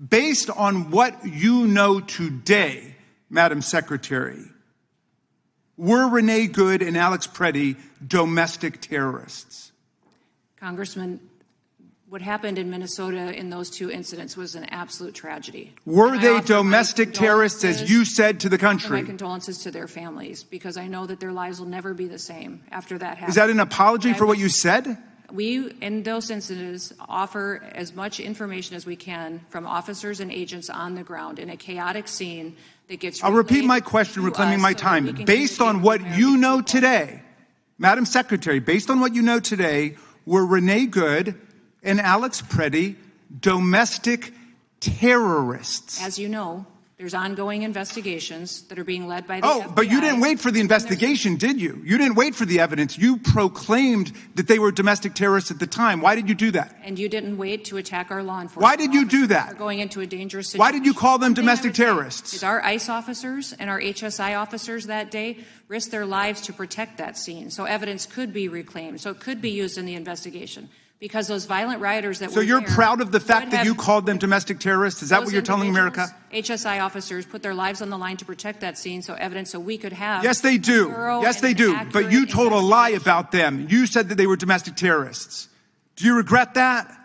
based on what you know today, Madam Secretary, were Renee Good and Alex Preddy domestic terrorists? Congressman, what happened in Minnesota in those two incidents was an absolute tragedy. Were they domestic terrorists, as you said to the country? My condolences to their families, because I know that their lives will never be the same after that happened. Is that an apology for what you said? We, in those incidents, offer as much information as we can from officers and agents on the ground in a chaotic scene that gets. I'll repeat my question, reclaiming my time. Based on what you know today, Madam Secretary, based on what you know today, were Renee Good and Alex Preddy domestic terrorists? As you know, there's ongoing investigations that are being led by the FBI. But you didn't wait for the investigation, did you? You didn't wait for the evidence. You proclaimed that they were domestic terrorists at the time. Why did you do that? And you didn't wait to attack our law enforcement. Why did you do that? We're going into a dangerous situation. Why did you call them domestic terrorists? Is our ICE officers and our HSI officers that day risked their lives to protect that scene, so evidence could be reclaimed, so it could be used in the investigation. Because those violent rioters that were there. So you're proud of the fact that you called them domestic terrorists? Is that what you're telling America? HSI officers put their lives on the line to protect that scene, so evidence so we could have. Yes, they do. Yes, they do. But you told a lie about them. You said that they were domestic terrorists. Do you regret that?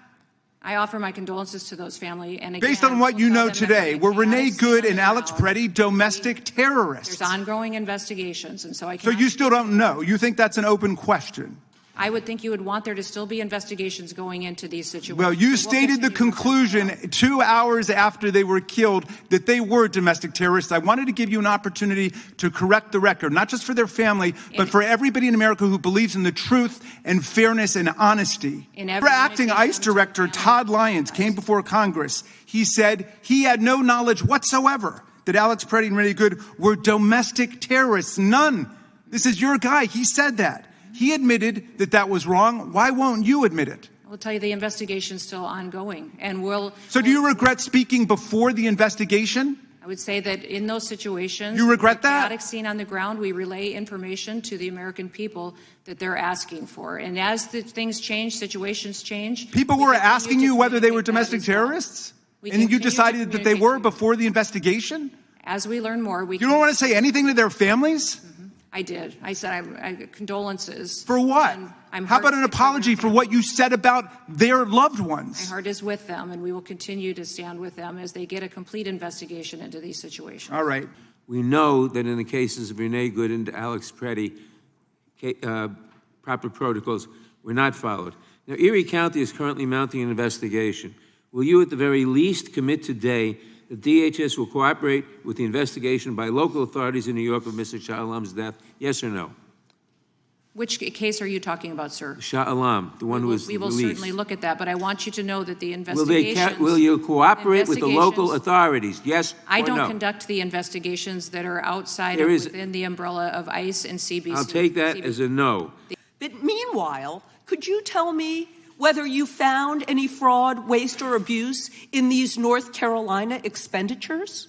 I offer my condolences to those families. And again, based on what you know today, were Renee Good and Alex Preddy domestic terrorists? There's ongoing investigations, and so I. So you still don't know. You think that's an open question? I would think you would want there to still be investigations going into these situations. Well, you stated the conclusion 2 hours after they were killed that they were domestic terrorists. I wanted to give you an opportunity to correct the record, not just for their family, but for everybody in America who believes in the truth and fairness and honesty. Our acting ICE Director, Todd Lyons, came before Congress. He said he had no knowledge whatsoever that Alex Preddy and Renee Good were domestic terrorists. None. This is your guy. He said that. He admitted that that was wrong. Why won't you admit it? I'll tell you the investigation's still ongoing, and So do you regret speaking before the investigation? I would say that in those situations, you regret that? Chaotic scene on the ground, we relay information to the American people that they're asking for. And as things change, situations change. People were asking you whether they were domestic terrorists? And you decided that they were before the investigation? As we learn more, You don't want to say anything to their families? I did. I said I condolences. For what? How about an apology for what you said about their loved ones? My heart is with them, and we will continue to stand with them as they get a complete investigation into these situations. All right. We know that in the cases of Renee Good and Alex Preddy, proper protocols were not followed. Now, Erie County is currently mounting an investigation. Will you at the very least commit today that DHS will cooperate with the investigation by local authorities in New York of Mr. Shah Alam's death? Yes or no? Which case are you talking about, sir? Shah Alam, the one who was released. We will certainly look at that, but I want you to know that the investigations... Will you cooperate with the local authorities? Yes or no? I don't conduct the investigations that are outside of within the umbrella of ICE and CBC. I'll take that as a no. But meanwhile, could you tell me whether you found any fraud, waste, or abuse in these North Carolina expenditures?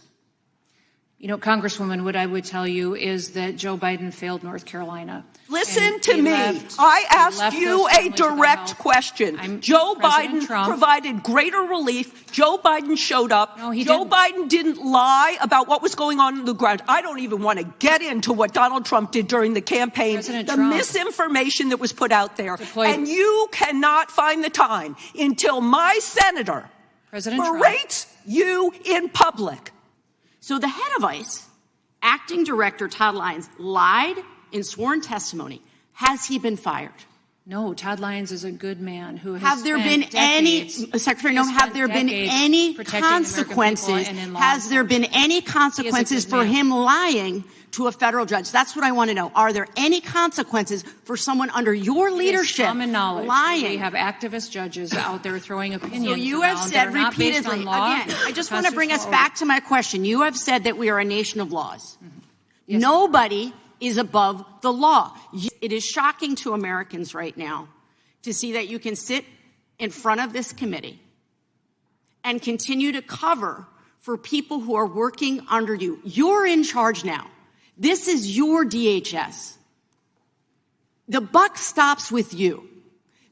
You know, Congresswoman, what I would tell you is that Joe Biden failed North Carolina. Listen to me. I asked you a direct question. Joe Biden provided greater relief. Joe Biden showed up. No, he Joe didn't. Biden didn't lie about what was going on the ground. I don't even want to get into what Donald Trump did during the campaign, misinformation that was put out there. And you cannot find the time until my senator berates you in public. So the head of ICE, Acting Director Todd Lyons, lied in sworn testimony. Has he been fired? No, Todd Lyons is a good man who has Have there been any, Secretary Noem, have there been any consequences? Has there been any consequences for him lying to a federal judge? That's what I want to know. Are there any consequences for someone under your leadership common knowledge lying? We have activist judges out there throwing opinions. So you have said repeatedly, again, I just want to bring us back to my question. You have said that we are a nation of laws. Yes. Nobody is above the law. It is shocking to Americans right now to see that you can sit in front of this committee and continue to cover for people who are working under you. You're in charge now. This is your DHS. The buck stops with you.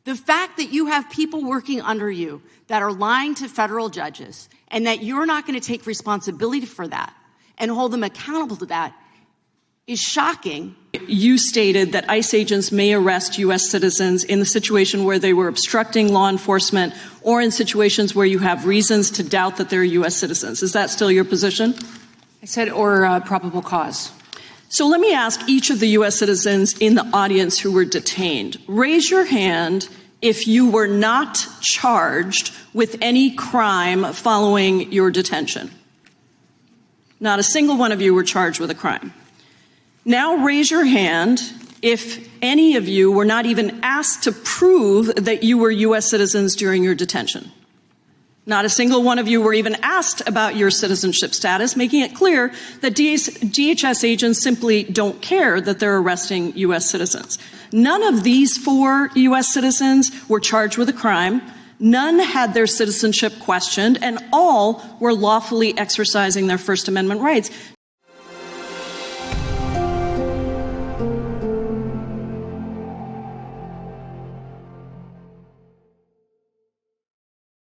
The fact that you have people working under you that are lying to federal judges and that you're not going to take responsibility for that and hold them accountable to that is shocking. You stated that ICE agents may arrest U.S. citizens in the situation where they were obstructing law enforcement or in situations where you have reasons to doubt that they're U.S. citizens. Is that still your position? I said, or probable cause. So let me ask each of the U.S. citizens in the audience who were detained. Raise your hand if you were not charged with any crime following your detention. Not a single one of you were charged with a crime. Now raise your hand if any of you were not even asked to prove that you were U.S. citizens during your detention. Not a single one of you were even asked about your citizenship status, making it clear that DHS agents simply don't care that they're arresting U.S. citizens. None of these 4 U.S. citizens were charged with a crime. None had their citizenship questioned, and all were lawfully exercising their First Amendment rights.